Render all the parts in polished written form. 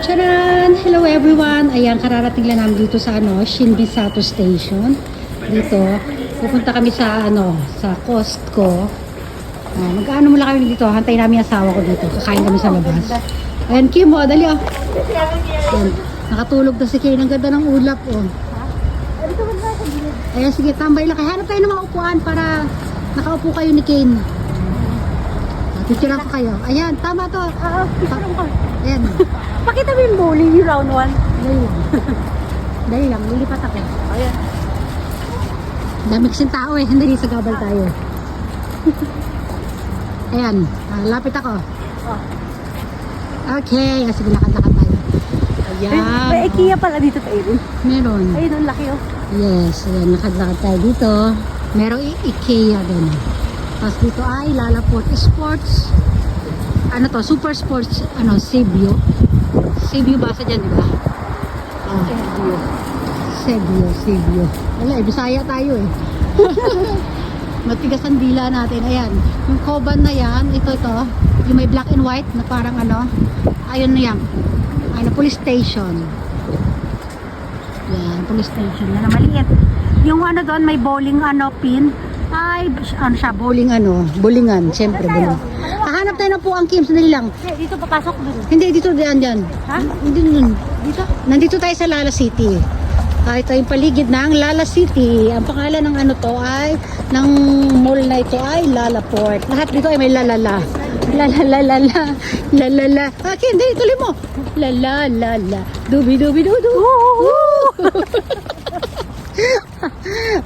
Charan! Hello everyone! Ayan, kararating lang namin dito sa Shinbisato Station. Dito, pupunta kami sa sa Costco. Mag-ano mula kami dito, hantayin namin yung asawa ko dito. Kakain kami sa labas. Ayan, Kim, dali Ayan, nakatulog na si Kane. Ang ganda ng ulap, Ayan, sige, tambay lang. Kaya hanap tayo ng mga upuan para nakaupo kayo ni Kane. Picturean ko kayo. Ayan, tama to. Picturean ko. Ayan. Pakita mo yung bowling, yung round 1. Dali lang. Dali lang, lilipat ako. Ayan. Dami kasing tao hindi sa gabal tayo. Ayan, lapit ako. Oh. Okay, sige, lakad-lakad tayo. Ayan. May IKEA pala dito tayo. Meron. Ayun, ang laki Yes, ayan, lakad-lakad tayo dito. Merong IKEA din. Tapos dito ay Lalaport Sports. Ano to? Super Sports, Sebio. Sebio basa dyan, di ba? Sebio. Wala, Bisaya tayo Matigas ang dila natin. Ayan, yung Koban na yan, ito. Yung may black and white na parang ayun na yan. Police station. Yan, police station na maliit. Yung doon, may bowling pin. Ay, siya, bowlingan, siyempre, bowling. Hahanap tayo na po ang Kim, sandali lang. Dito papasok dun. Hindi, dito, dyan. Ha? Hindi, dun. Dito? Nandito tayo sa Lala City. Ito yung paligid ng Lala City. Ang pangalan ng ng mall na ito ay Lalaport. Lahat dito ay may lalala. Lalala. Kim, hindi, tuloy mo. Lalala. Dubi-dubi-dudu.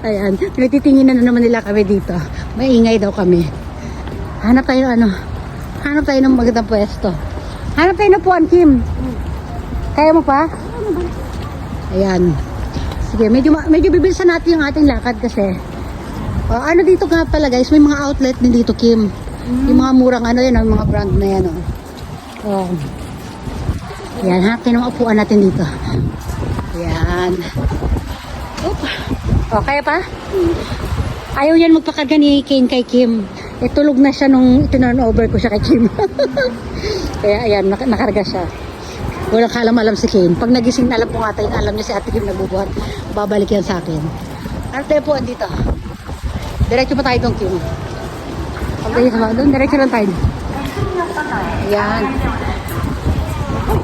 Ayan, pinagtitinginan na naman nila kami dito. Maingay daw kami. Hanap tayo ng magandang pwesto. Hanap tayo ng puan, Kim. Kaya mo pa? Ayan. Sige, medyo bibilisan natin yung ating lakad kasi. Dito nga pala guys, may mga outlet din dito, Kim. Yung mga murang yan, mga brand na yan. Ayan, hanap tayo ng upuan natin dito. Ayan. Kaya pa? Ayaw yan magpakarga ni Kane kay Kim. Tulog na siya nung itinurn over ko siya kay Kim. Kaya ayan, nakarga siya. Walang kalam-alam si Kane. Pag nagising na alam po nga tayo, alam niya si Ate Kim nagbubuhat. Babalik yan sa akin. Ano tayo po andito? Diretso pa tayo doon, Kim. Pag tayo sa doon, diretso lang tayo. Ayan.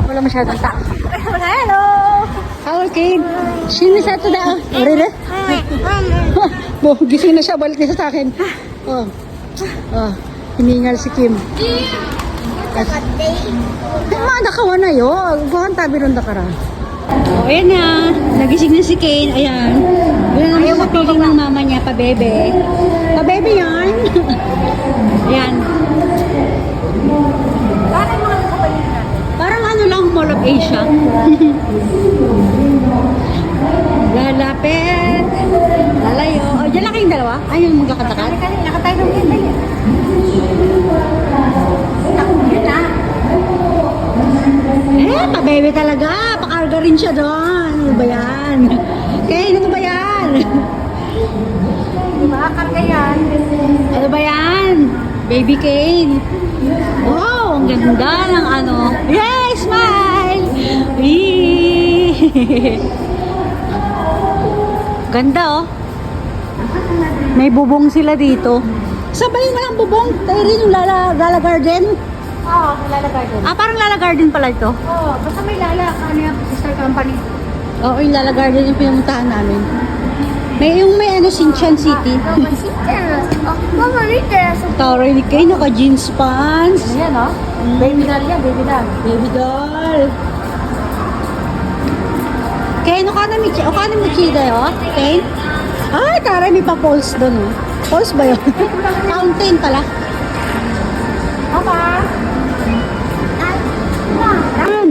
Wala masyadong tao. Hello! How Kane? Shinbisato daw. Really? Gising na siya, balik na siya sa akin. Hiningal si Kim. Nakawa na yun. Buhan tabi ron da kara. Ayan na. Nagising na si Kane. Ayan. Ayaw mapiling ng mama niya, pabebe. Pabebe yan. Ayan. Parang lang, Mall of Asia. Lalapit. Lalayo. Diyan lang kayong dalawa? Ayun, magkakatakat? Nakatayo ng yan. Pabebe talaga. Pakarga rin siya doon. Ano ba yan? Kane, ano ba yan? Makakarga yan. Ano ba yan? Baby Kane. Wow, ang ganda ng Yay, smile! Ganda May bubong sila dito. Sabay na lang bubong. Tayo rin yung Lala Garden. Oo, Lala Garden. Parang Lala Garden pala ito. Oo, basta may Lala, sister company. Oo, yung Lala Garden yung pinumuntahan namin. May Shinchan City. Mama, Rita. Tara ni Kay, naka-jeans pants. Ano yan, Baby doll yan, baby doll. Baby doll. Kay, no ka na mo chida Kay? Ay, tara, may pa-pulse doon, Pulse ba yun? Fountain pala. Mama. Ayan.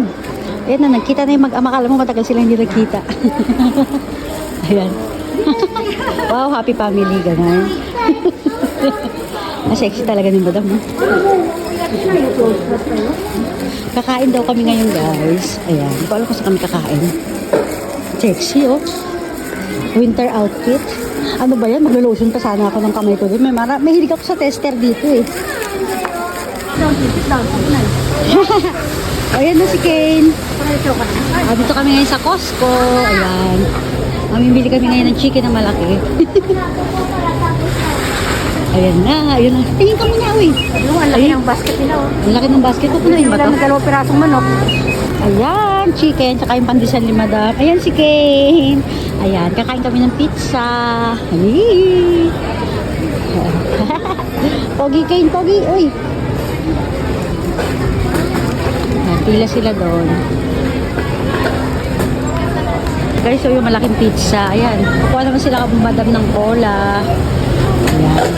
Ayan na, nagkita na yung mag-ama. Kala mo matagal sila hindi nagkita. Ayan. Wow, happy family, gano'n. Sexy talaga ni madam, Kakain daw kami ngayon, guys. Ayan, hindi ko alam kung saan kami kakain. Sexy, Winter outfit. Ano ba yan? Maglo-lotion pa sana ako ng kamay ko doon. May hilig ako sa tester dito, Ayan na si Kane. Dito kami ngayon sa Costco. Ayan. Mamimili kami ngayon ng chicken na malaki. Ayan na. Ayan na. Tingin ka muna, uy. Ang laki ng basket nila, oh. Ang laki ng basket. Pupunuin ba Wala to? ng 2 pirasong manok. Ayan, chicken. Tsaka yung pandesal ni Madam. Ayan si Kane. Ayan, kakain kami ng pizza. Hey. Pogi Kane, pogi. Uy. Pila sila doon. Guys, so yung malaking pizza. Ayan. Kukuha naman sila kung Madam ng cola. Ayan.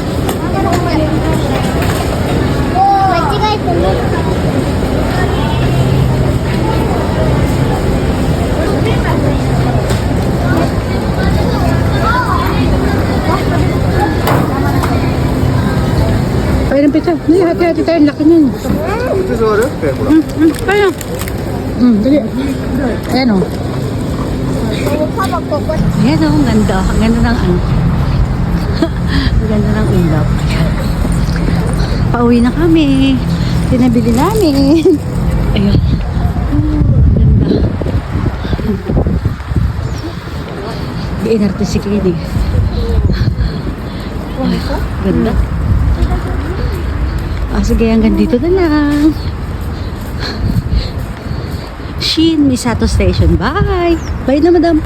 Kaya ng pizza. Hindi, hati-hati tayo. Laki nun. Kaya. Dali. Ayan o. Ayan o, ang ganda. Ang ganda ng ano. Ang ganda ng ulap. Pauwi na kami. Pinabili namin. Ayan. Ganda. Biinarte si Kini. Ganda. Sige, hanggang dito na lang. Shin Misato Station. Bye! Bye na, madam.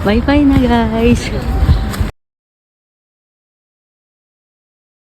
Bye-bye na, guys.